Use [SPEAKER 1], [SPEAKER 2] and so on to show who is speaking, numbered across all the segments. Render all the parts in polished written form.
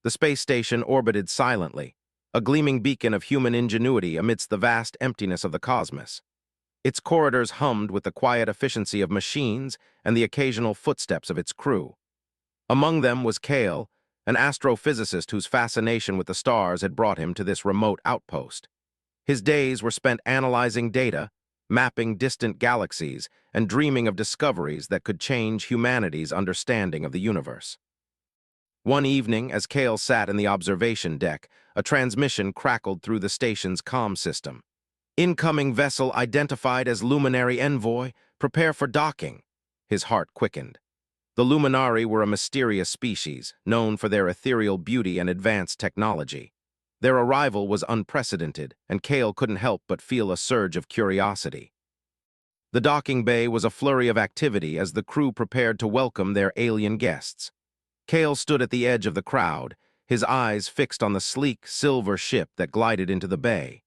[SPEAKER 1] The space station orbited silently, a gleaming beacon of human ingenuity amidst the vast emptiness of the cosmos. Its corridors hummed with the quiet efficiency of machines and the occasional footsteps of its crew. Among them was Kale, an astrophysicist whose fascination with the stars had brought him to this remote outpost. His days were spent analyzing data, mapping distant galaxies, and dreaming of discoveries that could change humanity's understanding of the universe. One evening, as Kale sat in the observation deck, a transmission crackled through the station's comm system. "Incoming vessel identified as Luminary Envoy. Prepare for docking." His heart quickened. The Luminari were a mysterious species, known for their ethereal beauty and advanced technology. Their arrival was unprecedented, and Kale couldn't help but feel a surge of curiosity. The docking bay was a flurry of activity as the crew prepared to welcome their alien guests. Kale stood at the edge of the crowd, his eyes fixed on the sleek, silver ship that glided into the bay.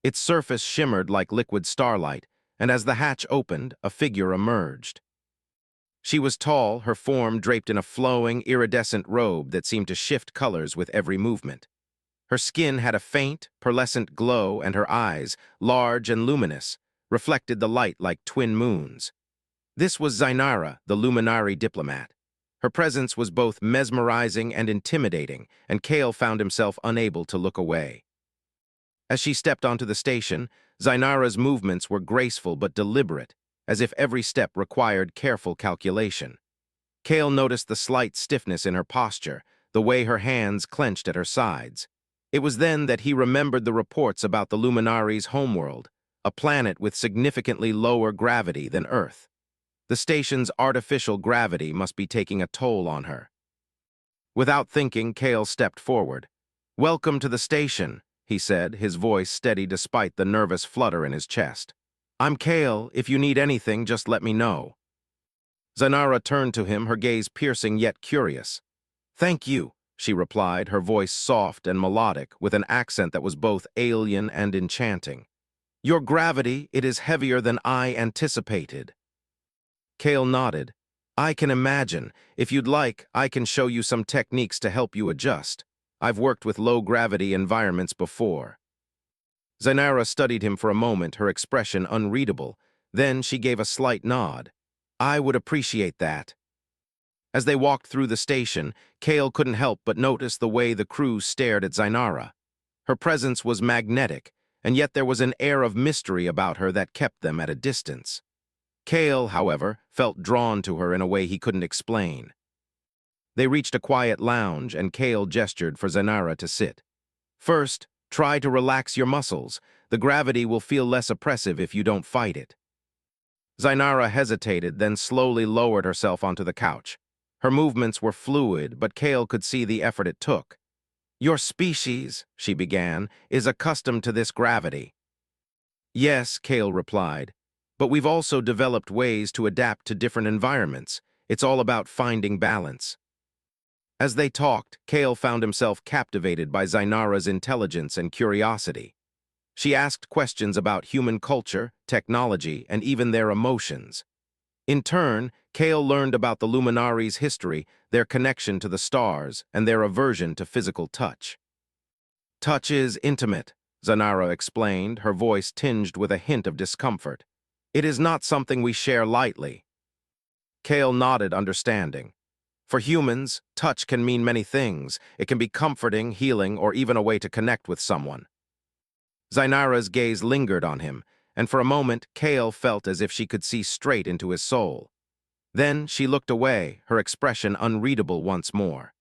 [SPEAKER 1] Its surface shimmered like liquid starlight, and as the hatch opened, a figure emerged. She was tall, her form draped in a flowing, iridescent robe that seemed to shift colors with every movement. Her skin had a faint, pearlescent glow, and her eyes, large and luminous, reflected the light like twin moons. This was Zainara, the Luminari diplomat. Her presence was both mesmerizing and intimidating, and Kale found himself unable to look away. As she stepped onto the station, Zainara's movements were graceful but deliberate, as if every step required careful calculation. Kale noticed the slight stiffness in her posture, the way her hands clenched at her sides. It was then that he remembered the reports about the Luminari's homeworld, a planet with significantly lower gravity than Earth. The station's artificial gravity must be taking a toll on her. Without thinking, Kale stepped forward. "Welcome to the station," he said, his voice steady despite the nervous flutter in his chest. "I'm Kale. If you need anything, just let me know." Zainara turned to him, her gaze piercing yet curious. "Thank you," she replied, her voice soft and melodic, with an accent that was both alien and enchanting. "Your gravity, it is heavier than I anticipated." Kale nodded. "I can imagine. If you'd like, I can show you some techniques to help you adjust. I've worked with low-gravity environments before." Zainara studied him for a moment, her expression unreadable. Then she gave a slight nod. "I would appreciate that." As they walked through the station, Kale couldn't help but notice the way the crew stared at Zainara. Her presence was magnetic, and yet there was an air of mystery about her that kept them at a distance. Kale, however, felt drawn to her in a way he couldn't explain. They reached a quiet lounge, and Kale gestured for Zainara to sit. "First, try to relax your muscles. The gravity will feel less oppressive if you don't fight it." Zainara hesitated, then slowly lowered herself onto the couch. Her movements were fluid, but Kale could see the effort it took. "Your species," she began, "is accustomed to this gravity." "Yes," Kale replied, "but we've also developed ways to adapt to different environments. It's all about finding balance." As they talked, Kale found himself captivated by Zainara's intelligence and curiosity. She asked questions about human culture, technology, and even their emotions. In turn, Kale learned about the Luminari's history, their connection to the stars, and their aversion to physical touch. "Touch is intimate," Zainara explained, her voice tinged with a hint of discomfort. "It is not something we share lightly." Kale nodded, understanding. For humans, touch can mean many things. It can be comforting, healing, or even a way to connect with someone. Zainara's gaze lingered on him, and for a moment, Kale felt as if she could see straight into his soul. Then she looked away, her expression unreadable once more.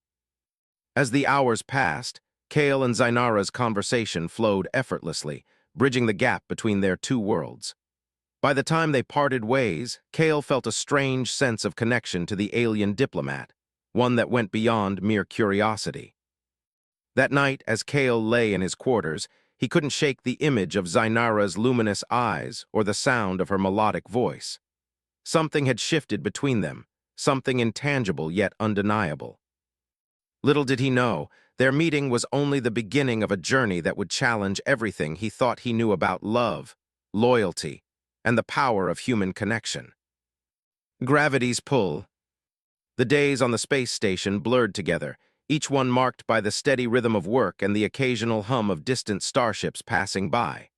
[SPEAKER 1] As the hours passed, Kale and Zainara's conversation flowed effortlessly, bridging the gap between their two worlds. By the time they parted ways, Kale felt a strange sense of connection to the alien diplomat, one that went beyond mere curiosity. That night, as Kale lay in his quarters, he couldn't shake the image of Zainara's luminous eyes or the sound of her melodic voice. Something had shifted between them, something intangible yet undeniable. Little did he know, their meeting was only the beginning of a journey that would challenge everything he thought he knew about love, loyalty, and the power of human connection. Gravity's pull. The days on the space station blurred together, each one marked by the steady rhythm of work and the occasional hum of distant starships passing by.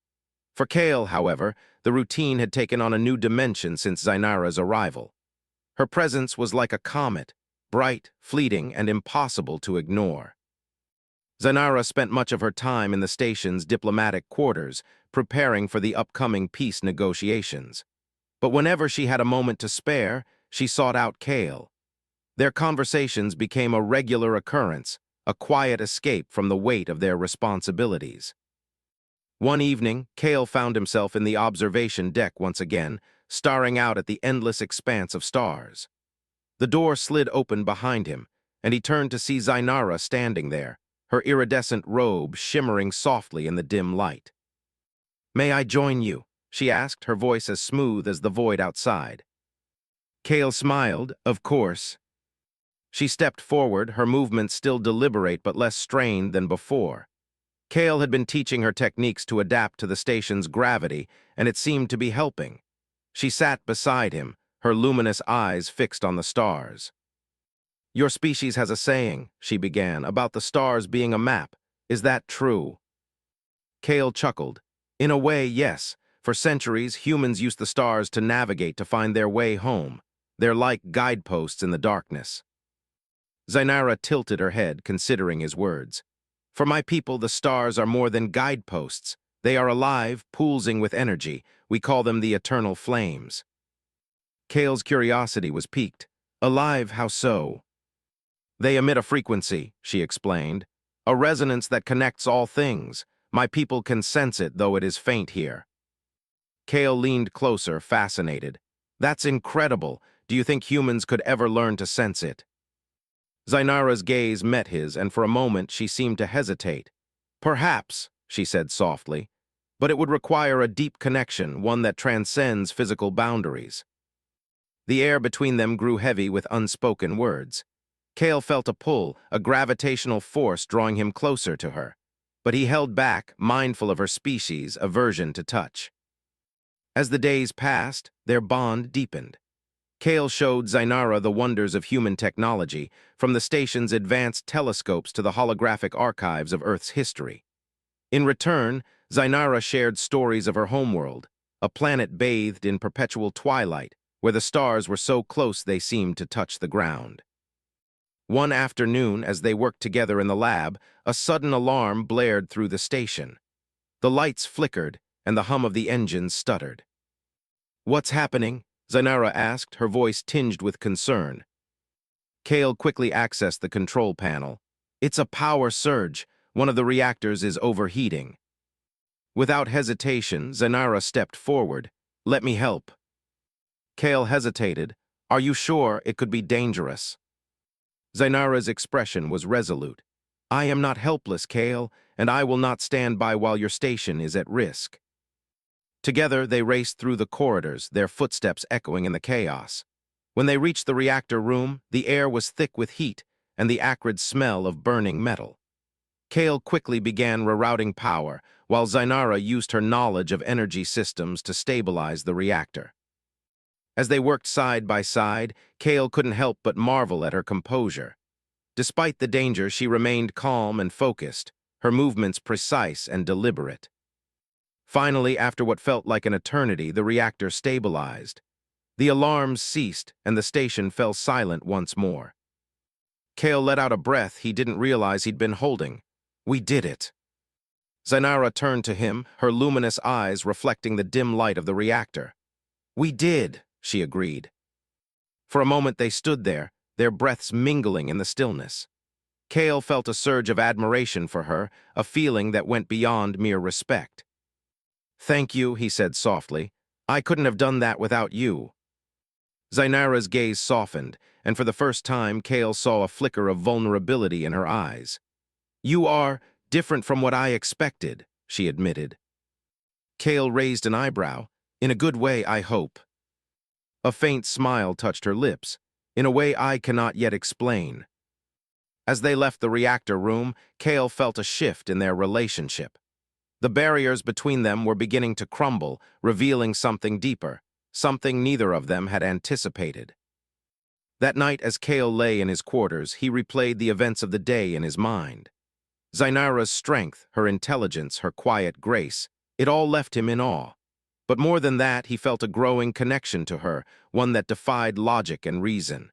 [SPEAKER 1] For Kale, however, the routine had taken on a new dimension since Zainara's arrival. Her presence was like a comet, bright, fleeting, and impossible to ignore. Zainara spent much of her time in the station's diplomatic quarters, preparing for the upcoming peace negotiations. But whenever she had a moment to spare, she sought out Kale. Their conversations became a regular occurrence, a quiet escape from the weight of their responsibilities. One evening, Kale found himself in the observation deck once again, staring out at the endless expanse of stars. The door slid open behind him, and he turned to see Zainara standing there, her iridescent robe shimmering softly in the dim light. "May I join you?" she asked, her voice as smooth as the void outside. Kale smiled, "Of course." She stepped forward, her movements still deliberate but less strained than before. Kale had been teaching her techniques to adapt to the station's gravity, and it seemed to be helping. She sat beside him, her luminous eyes fixed on the stars. "Your species has a saying," she began, "about the stars being a map. Is that true?" Kale chuckled. "In a way, yes. For centuries, humans used the stars to navigate to find their way home. They're like guideposts in the darkness." Zainara tilted her head, considering his words. "For my people, the stars are more than guideposts. They are alive, pulsing with energy. We call them the eternal flames." Kale's curiosity was piqued. "Alive, how so?" "They emit a frequency," she explained. "A resonance that connects all things. My people can sense it, though it is faint here." Kale leaned closer, fascinated. "That's incredible. Do you think humans could ever learn to sense it?" Zainara's gaze met his, and for a moment she seemed to hesitate. "Perhaps," she said softly, "but it would require a deep connection, one that transcends physical boundaries." The air between them grew heavy with unspoken words. Kale felt a pull, a gravitational force drawing him closer to her. But he held back, mindful of her species' aversion to touch. As the days passed, their bond deepened. Kale showed Zainara the wonders of human technology, from the station's advanced telescopes to the holographic archives of Earth's history. In return, Zainara shared stories of her homeworld, a planet bathed in perpetual twilight, where the stars were so close they seemed to touch the ground. One afternoon, as they worked together in the lab, a sudden alarm blared through the station. The lights flickered, and the hum of the engines stuttered. "What's happening?" Zainara asked, her voice tinged with concern. Kale quickly accessed the control panel. "It's a power surge. One of the reactors is overheating." Without hesitation, Zainara stepped forward. "Let me help." Kale hesitated. "Are you sure? It could be dangerous." Zainara's expression was resolute. "I am not helpless, Kale, and I will not stand by while your station is at risk." Together, they raced through the corridors, their footsteps echoing in the chaos. When they reached the reactor room, the air was thick with heat and the acrid smell of burning metal. Kale quickly began rerouting power, while Zainara used her knowledge of energy systems to stabilize the reactor. As they worked side by side, Kale couldn't help but marvel at her composure. Despite the danger, she remained calm and focused, her movements precise and deliberate. Finally, after what felt like an eternity, the reactor stabilized. The alarms ceased, and the station fell silent once more. Kale let out a breath he didn't realize he'd been holding. "We did it." Zainara turned to him, her luminous eyes reflecting the dim light of the reactor. "We did," she agreed. For a moment they stood there, their breaths mingling in the stillness. Kale felt a surge of admiration for her, a feeling that went beyond mere respect. "Thank you," he said softly. "I couldn't have done that without you." Zainara's gaze softened, and for the first time Kale saw a flicker of vulnerability in her eyes. "You are different from what I expected," she admitted. Kale raised an eyebrow. "In a good way, I hope." A faint smile touched her lips, "In a way I cannot yet explain." As they left the reactor room, Kale felt a shift in their relationship. The barriers between them were beginning to crumble, revealing something deeper, something neither of them had anticipated. That night, as Kale lay in his quarters, he replayed the events of the day in his mind. Zainara's strength, her intelligence, her quiet grace, it all left him in awe. But more than that, he felt a growing connection to her, one that defied logic and reason.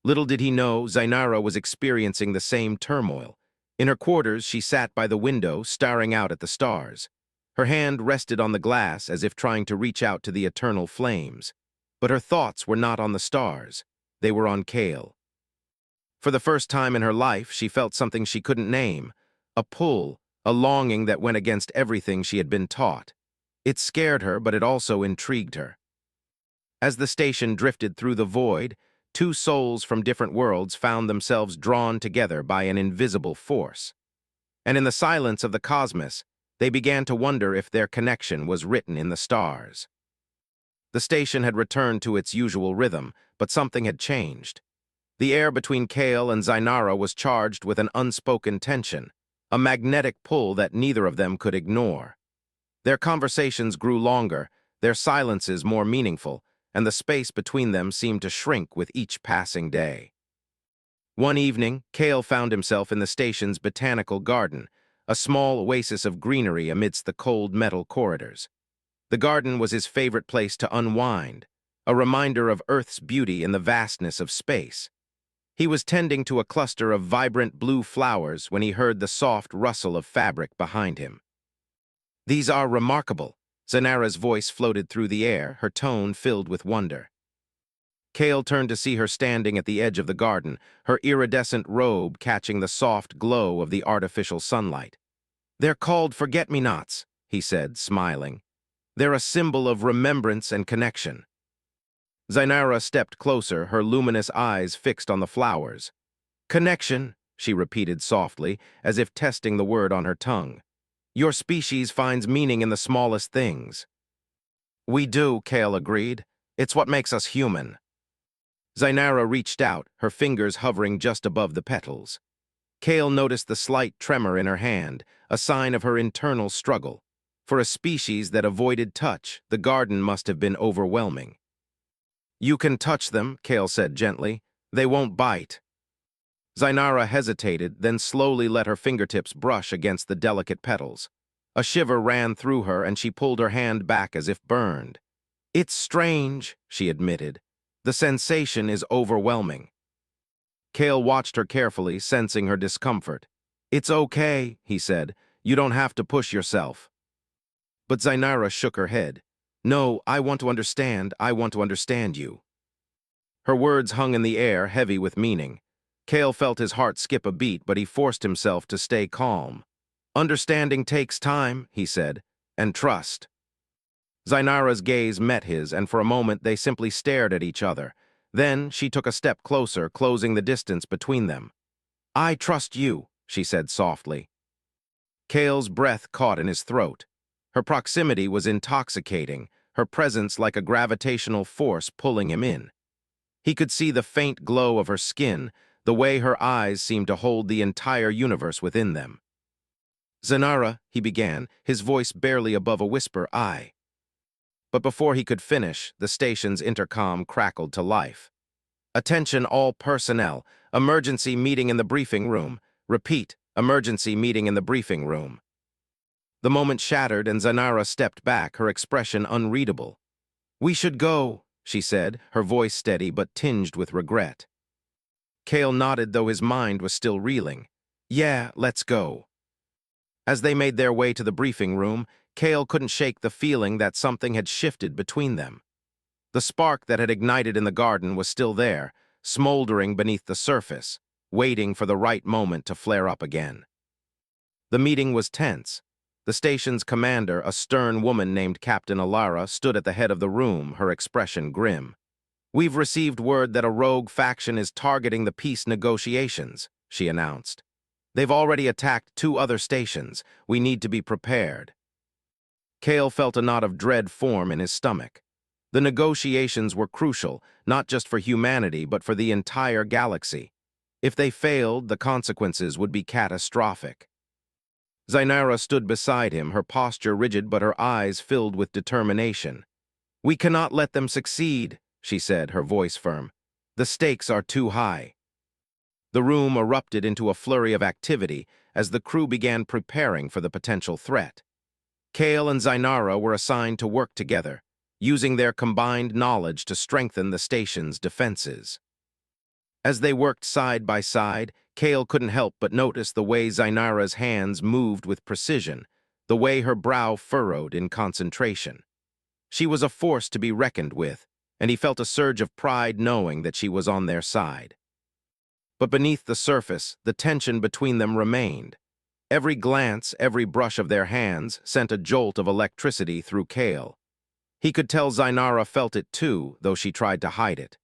[SPEAKER 1] Little did he know, Zainara was experiencing the same turmoil. In her quarters, she sat by the window, staring out at the stars. Her hand rested on the glass as if trying to reach out to the eternal flames. But her thoughts were not on the stars. They were on Kale. For the first time in her life, she felt something she couldn't name. A pull, a longing that went against everything she had been taught. It scared her, but it also intrigued her. As the station drifted through the void, two souls from different worlds found themselves drawn together by an invisible force. And in the silence of the cosmos, they began to wonder if their connection was written in the stars. The station had returned to its usual rhythm, but something had changed. The air between Kale and Zainara was charged with an unspoken tension, a magnetic pull that neither of them could ignore. Their conversations grew longer, their silences more meaningful, and the space between them seemed to shrink with each passing day. One evening, Kale found himself in the station's botanical garden, a small oasis of greenery amidst the cold metal corridors. The garden was his favorite place to unwind, a reminder of Earth's beauty in the vastness of space. He was tending to a cluster of vibrant blue flowers when he heard the soft rustle of fabric behind him. "These are remarkable." Zainara's voice floated through the air, her tone filled with wonder. Kale turned to see her standing at the edge of the garden, her iridescent robe catching the soft glow of the artificial sunlight. "They're called forget-me-nots," he said, smiling. "They're a symbol of remembrance and connection." Zainara stepped closer, her luminous eyes fixed on the flowers. "Connection," she repeated softly, as if testing the word on her tongue. "Your species finds meaning in the smallest things." "We do," Kale agreed. "It's what makes us human." Zainara reached out, her fingers hovering just above the petals. Kale noticed the slight tremor in her hand, a sign of her internal struggle. For a species that avoided touch, the garden must have been overwhelming. "You can touch them," Kale said gently. "They won't bite." Zainara hesitated, then slowly let her fingertips brush against the delicate petals. A shiver ran through her, and she pulled her hand back as if burned. "It's strange," she admitted. "The sensation is overwhelming." Kale watched her carefully, sensing her discomfort. "It's okay," he said. "You don't have to push yourself." But Zainara shook her head. "No, I want to understand. I want to understand you." Her words hung in the air, heavy with meaning. Kale felt his heart skip a beat, but he forced himself to stay calm. "Understanding takes time," he said, "and trust." Zainara's gaze met his, and for a moment they simply stared at each other. Then she took a step closer, closing the distance between them. "I trust you," she said softly. Kale's breath caught in his throat. Her proximity was intoxicating, her presence like a gravitational force pulling him in. He could see the faint glow of her skin, the way her eyes seemed to hold the entire universe within them. "Zainara," he began, his voice barely above a whisper, "I." But before he could finish, the station's intercom crackled to life. "Attention all personnel. Emergency meeting in the briefing room. Repeat, emergency meeting in the briefing room." The moment shattered and Zainara stepped back, her expression unreadable. "We should go," she said, her voice steady but tinged with regret. Kale nodded, though his mind was still reeling. "Yeah, let's go." As they made their way to the briefing room, Kale couldn't shake the feeling that something had shifted between them. The spark that had ignited in the garden was still there, smoldering beneath the surface, waiting for the right moment to flare up again. The meeting was tense. The station's commander, a stern woman named Captain Alara, stood at the head of the room, her expression grim. "We've received word that a rogue faction is targeting the peace negotiations," she announced. "They've already attacked 2 other stations. We need to be prepared." Kale felt a knot of dread form in his stomach. The negotiations were crucial, not just for humanity, but for the entire galaxy. If they failed, the consequences would be catastrophic. Zainara stood beside him, her posture rigid but her eyes filled with determination. "We cannot let them succeed," she said, her voice firm. The stakes are too high. The room erupted into a flurry of activity as the crew began preparing for the potential threat. Kale and Zainara were assigned to work together, using their combined knowledge to strengthen the station's defenses. As they worked side by side, Kale couldn't help but notice the way Zainara's hands moved with precision, the way her brow furrowed in concentration. She was a force to be reckoned with, and he felt a surge of pride knowing that she was on their side. But beneath the surface, the tension between them remained. Every glance, every brush of their hands sent a jolt of electricity through Kale. He could tell Zainara felt it too, though she tried to hide it.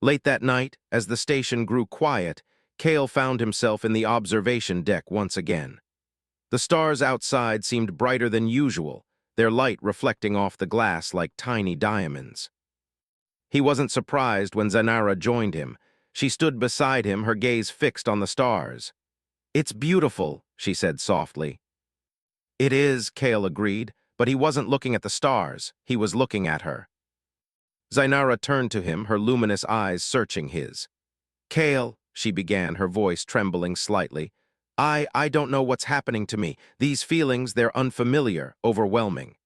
[SPEAKER 1] Late that night, as the station grew quiet, Kale found himself in the observation deck once again. The stars outside seemed brighter than usual, their light reflecting off the glass like tiny diamonds. He wasn't surprised when Zainara joined him. She stood beside him, her gaze fixed on the stars. "It's beautiful," she said softly. "It is," Kale agreed, but he wasn't looking at the stars, he was looking at her. Zainara turned to him, her luminous eyes searching his. "Kale," she began, her voice trembling slightly, I don't know what's happening to me. These feelings, they're unfamiliar, overwhelming."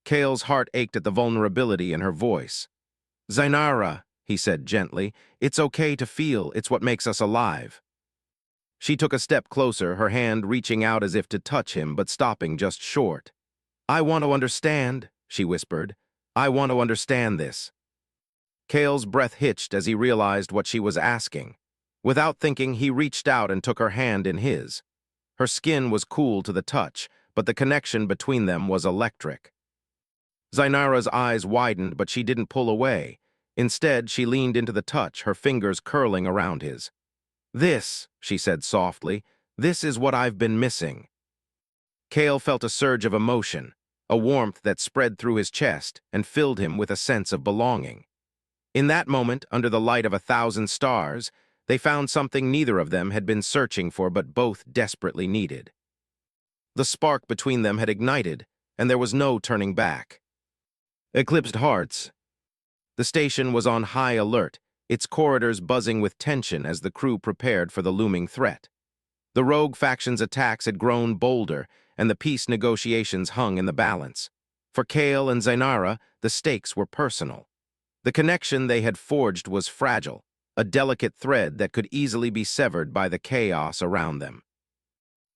[SPEAKER 1] Kale's heart ached at the vulnerability in her voice. "Zainara," he said gently, "it's okay to feel, it's what makes us alive." She took a step closer, her hand reaching out as if to touch him, but stopping just short. "I want to understand," she whispered. "I want to understand this." Kale's breath hitched as he realized what she was asking. Without thinking, he reached out and took her hand in his. Her skin was cool to the touch, but the connection between them was electric. Zainara's eyes widened, but she didn't pull away. Instead, she leaned into the touch, her fingers curling around his. "This," she said softly, "this is what I've been missing." Kale felt a surge of emotion, a warmth that spread through his chest and filled him with a sense of belonging. In that moment, under the light of 1,000 stars, they found something neither of them had been searching for but both desperately needed. The spark between them had ignited, and there was no turning back. Eclipsed hearts. The station was on high alert, its corridors buzzing with tension as the crew prepared for the looming threat. The rogue faction's attacks had grown bolder, and the peace negotiations hung in the balance. For Kale and Zainara, the stakes were personal. The connection they had forged was fragile, a delicate thread that could easily be severed by the chaos around them.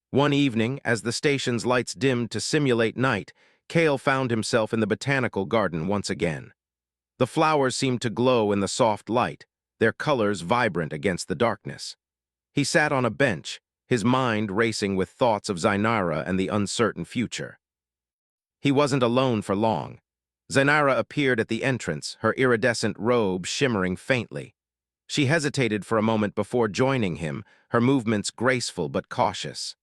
[SPEAKER 1] One evening, as the station's lights dimmed to simulate night, Kale found himself in the botanical garden once again. The flowers seemed to glow in the soft light, their colors vibrant against the darkness. He sat on a bench, his mind racing with thoughts of Zainara and the uncertain future. He wasn't alone for long. Zainara appeared at the entrance, her iridescent robe shimmering faintly. She hesitated for a moment before joining him, her movements graceful but cautious.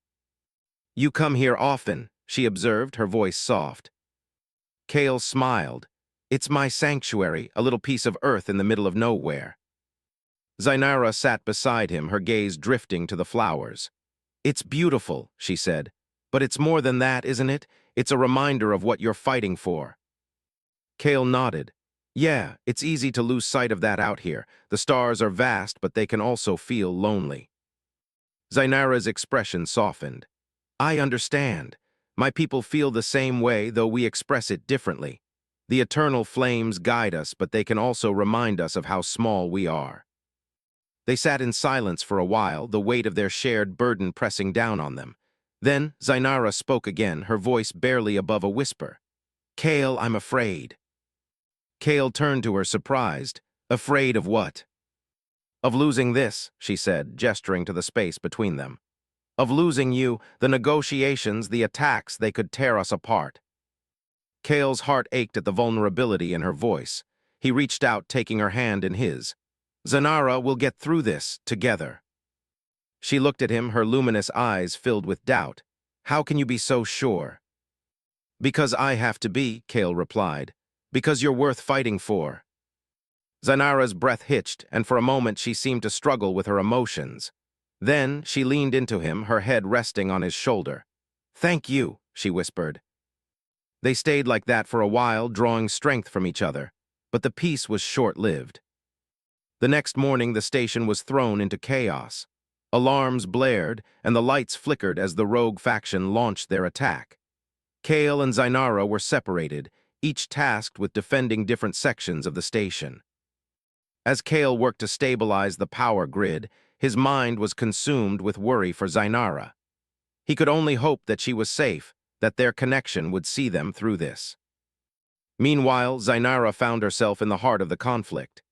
[SPEAKER 1] "You come here often," she observed, her voice soft. Kale smiled. "It's my sanctuary, a little piece of earth in the middle of nowhere." Zainara sat beside him, her gaze drifting to the flowers. "It's beautiful," she said, "but it's more than that, isn't it? It's a reminder of what you're fighting for." Kale nodded. "Yeah, it's easy to lose sight of that out here. The stars are vast, but they can also feel lonely." Zainara's expression softened. "I understand. My people feel the same way, though we express it differently. The eternal flames guide us, but they can also remind us of how small we are." They sat in silence for a while, the weight of their shared burden pressing down on them. Then Zainara spoke again, her voice barely above a whisper. "Kale, I'm afraid." Kale turned to her, surprised. "Afraid of what?" "Of losing this," she said, gesturing to the space between them. "Of losing you, the negotiations, the attacks, they could tear us apart." Kale's heart ached at the vulnerability in her voice. He reached out, taking her hand in his. "Zainara, we'll get through this, together." She looked at him, her luminous eyes filled with doubt. "How can you be so sure?" "Because I have to be," Kale replied. "Because you're worth fighting for." Zainara's breath hitched, and for a moment she seemed to struggle with her emotions. Then she leaned into him, her head resting on his shoulder. "Thank you," she whispered. They stayed like that for a while, drawing strength from each other. But the peace was short-lived. The next morning, the station was thrown into chaos. Alarms blared, and the lights flickered as the rogue faction launched their attack. Kale and Zainara were separated, each tasked with defending different sections of the station. As Kale worked to stabilize the power grid, his mind was consumed with worry for Zainara. He could only hope that she was safe, that their connection would see them through this. Meanwhile, Zainara found herself in the heart of the conflict.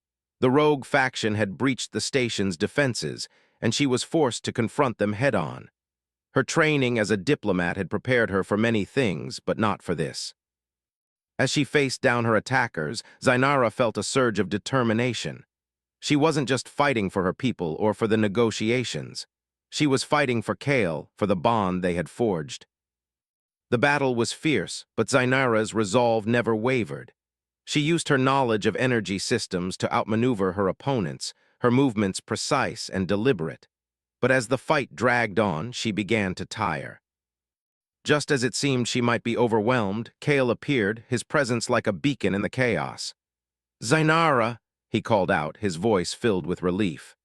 [SPEAKER 1] The rogue faction had breached the station's defenses, and she was forced to confront them head-on. Her training as a diplomat had prepared her for many things, but not for this. As she faced down her attackers, Zainara felt a surge of determination. She wasn't just fighting for her people or for the negotiations. She was fighting for Kale, for the bond they had forged. The battle was fierce, but Zainara's resolve never wavered. She used her knowledge of energy systems to outmaneuver her opponents, her movements precise and deliberate. But as the fight dragged on, she began to tire. Just as it seemed she might be overwhelmed, Kale appeared, his presence like a beacon in the chaos. "Zainara," he called out, his voice filled with relief.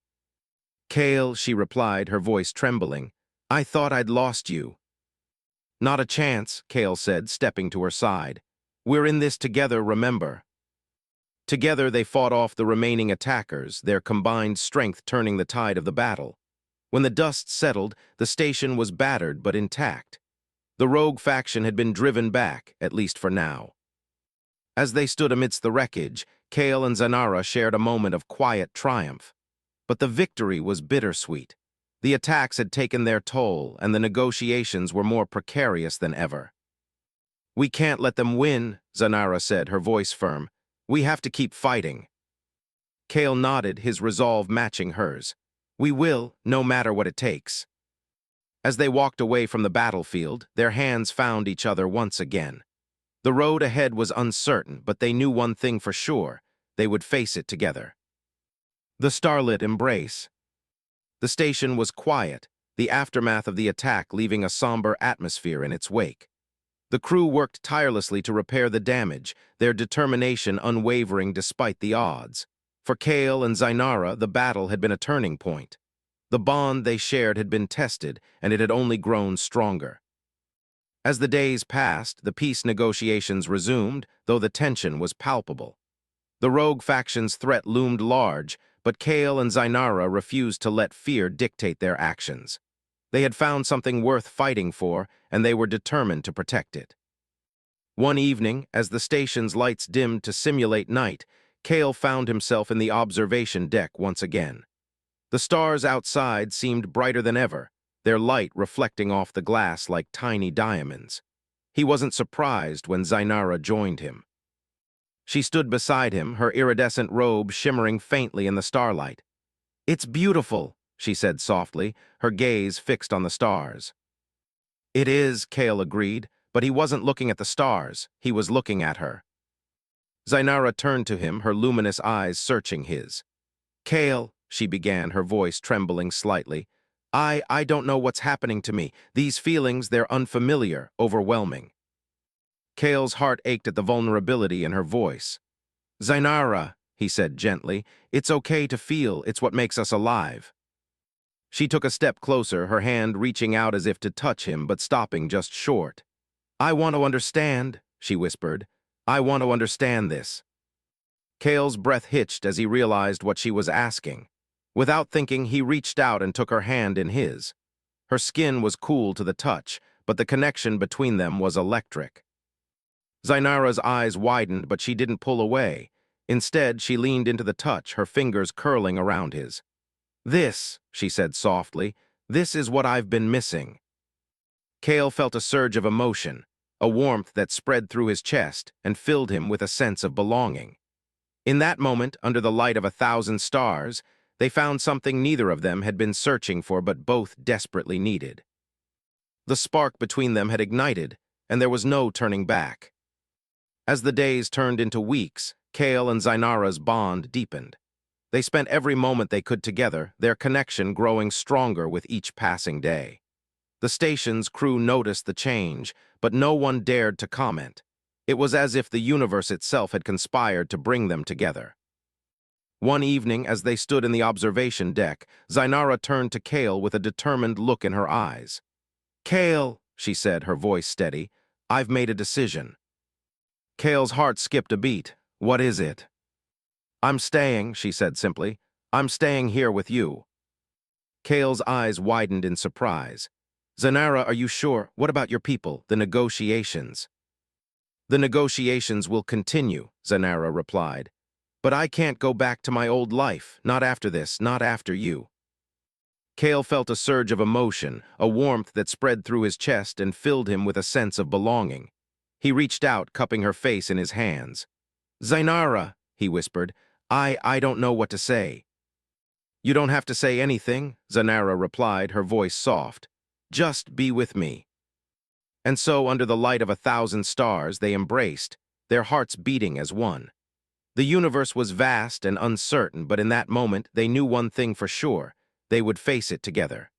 [SPEAKER 1] "Kale," she replied, her voice trembling, "I thought I'd lost you." "Not a chance," Kale said, stepping to her side. "We're in this together, remember." Together they fought off the remaining attackers, their combined strength turning the tide of the battle. When the dust settled, the station was battered but intact. The rogue faction had been driven back, at least for now. As they stood amidst the wreckage, Kale and Zainara shared a moment of quiet triumph. But the victory was bittersweet. The attacks had taken their toll, and the negotiations were more precarious than ever. "We can't let them win," Zainara said, her voice firm. "We have to keep fighting." Kale nodded, his resolve matching hers. "We will, no matter what it takes." As they walked away from the battlefield, their hands found each other once again. The road ahead was uncertain, but they knew one thing for sure: they would face it together. The starlit embrace. The station was quiet, the aftermath of the attack leaving a somber atmosphere in its wake. The crew worked tirelessly to repair the damage, their determination unwavering despite the odds. For Kale and Zainara, the battle had been a turning point. The bond they shared had been tested, and it had only grown stronger. As the days passed, the peace negotiations resumed, though the tension was palpable. The rogue faction's threat loomed large, but Kale and Zainara refused to let fear dictate their actions. They had found something worth fighting for, and they were determined to protect it. One evening, as the station's lights dimmed to simulate night, Kale found himself in the observation deck once again. The stars outside seemed brighter than ever, their light reflecting off the glass like tiny diamonds. He wasn't surprised when Zainara joined him. She stood beside him, her iridescent robe shimmering faintly in the starlight. "It's beautiful," she said softly, her gaze fixed on the stars. "It is," Kale agreed, but he wasn't looking at the stars, he was looking at her. Zainara turned to him, her luminous eyes searching his. "Kale," she began, her voice trembling slightly, I don't know what's happening to me. These feelings, they're unfamiliar, overwhelming." Kale's heart ached at the vulnerability in her voice. "Zainara," he said gently, "it's okay to feel, it's what makes us alive." She took a step closer, her hand reaching out as if to touch him, but stopping just short. "I want to understand," she whispered. "I want to understand this." Kale's breath hitched as he realized what she was asking. Without thinking, he reached out and took her hand in his. Her skin was cool to the touch, but the connection between them was electric. Zainara's eyes widened, but she didn't pull away. Instead, she leaned into the touch, her fingers curling around his. "This," she said softly, "this is what I've been missing." Kale felt a surge of emotion, a warmth that spread through his chest and filled him with a sense of belonging. In that moment, under the light of 1,000 stars, they found something neither of them had been searching for but both desperately needed. The spark between them had ignited, and there was no turning back. As the days turned into weeks, Kale and Zainara's bond deepened. They spent every moment they could together, their connection growing stronger with each passing day. The station's crew noticed the change, but no one dared to comment. It was as if the universe itself had conspired to bring them together. One evening, as they stood in the observation deck, Zainara turned to Kale with a determined look in her eyes. "Kale," she said, her voice steady, "I've made a decision." Kale's heart skipped a beat. "What is it?" "I'm staying," she said simply. "I'm staying here with you." Kale's eyes widened in surprise. "Zainara, are you sure? What about your people, the negotiations?" "The negotiations will continue," Zainara replied. "But I can't go back to my old life, not after this, not after you." Kale felt a surge of emotion, a warmth that spread through his chest and filled him with a sense of belonging. He reached out, cupping her face in his hands. "Zainara," he whispered, I don't know what to say." "You don't have to say anything," Zainara replied, her voice soft. "Just be with me." And so, under the light of 1,000 stars, they embraced, their hearts beating as one. The universe was vast and uncertain, but in that moment they knew one thing for sure: they would face it together.